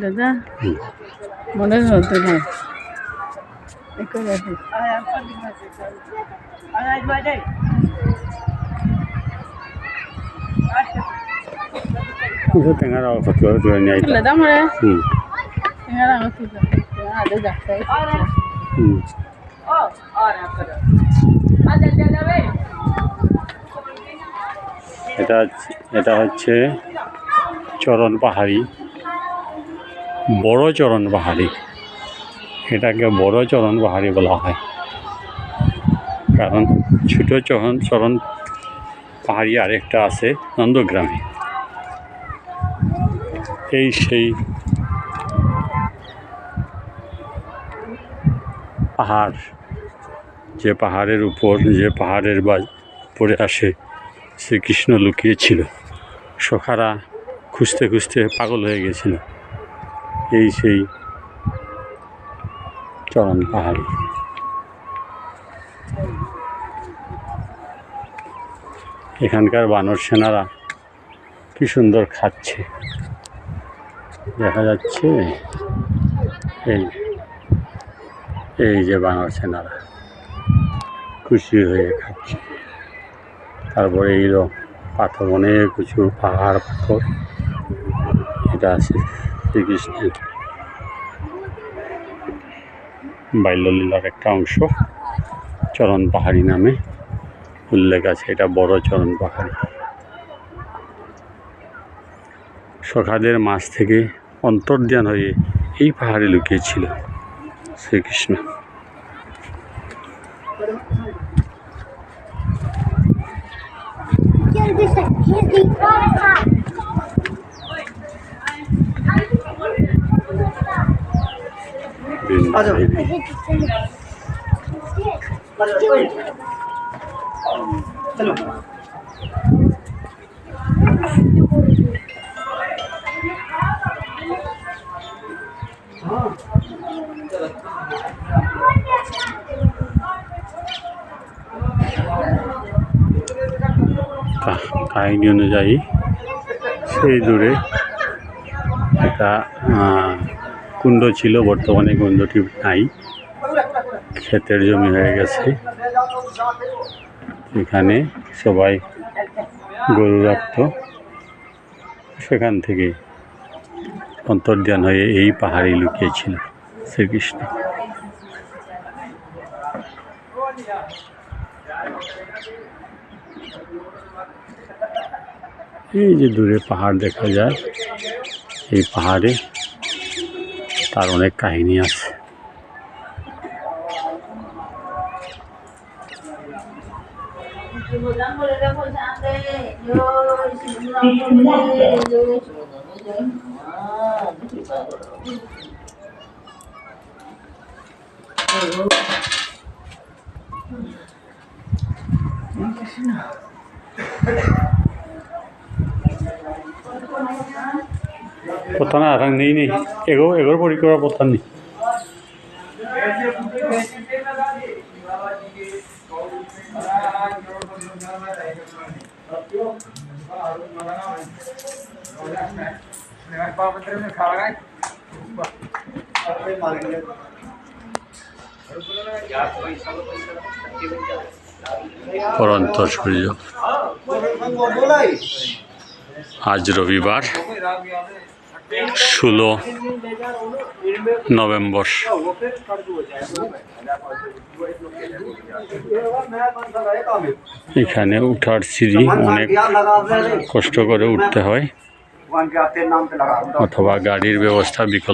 দাদা মনে হতো না টেঙারা ধরে নিয়ে এটা হচ্ছে চরণ পাহাড়ি, বড় চরণ পাহাড়ি। এটাকে বড় চরণ পাহাড়ি বলা হয়, কারণ ছোট চরণ পাহাড়ি আরেকটা আছে নন্দগ্রামে। এই সেই পাহাড়, যে পাহাড়ের উপরে আসে শ্রীকৃষ্ণ লুকিয়েছিল। সখারা খুঁজতে খুঁজতে পাগল হয়ে গেছিল। এই সেই চরণ পাহাড়ি। এখানকার বানর সেনারা কি সুন্দর খাচ্ছে, দেখা যাচ্ছে। এই যে বানর সেনারা খুশি হয়ে খাচ্ছে। তারপরে এইরকম পাথর, অনেক কিছু পাহাড় পাথর, এটা আছে শ্রীকৃষ্ণের বাল্যলীলার একটা অংশ। চরণ পাহাড়ি নামে উল্লেখ আছে, এটা বড় চরণ পাহাড়ি। সখাদের মাঝ থেকে অন্তর্ধান হয়ে এই পাহাড়ে লুকিয়েছিল শ্রীকৃষ্ণ। কাহিনী অনুযায়ী সেই দূরে একটা কুণ্ড ছিল, বর্তমানে কুণ্ডটি নাই, ক্ষেতের জমি হয়ে গেছে। এখানে সবাই গরু রাখত। সেখান থেকে অন্তর্ধান হয়ে এই পাহাড়ে লুকিয়েছিল শ্রীকৃষ্ণ। এই যে দূরে পাহাড় দেখা যায়, এই পাহাড়ে তার অনেক কাহিনী আছে। পতা না আরাং নেই এগোর পরিক্রমা পতা নেই। পরন্ত সূর্য। আজ রবিবার 16 নভেম্বর। এখানে উঠার সিঁড়ি অনেক কষ্ট করে উঠতে হয়, অথবা গাড়ির ব্যবস্থা বিকল্প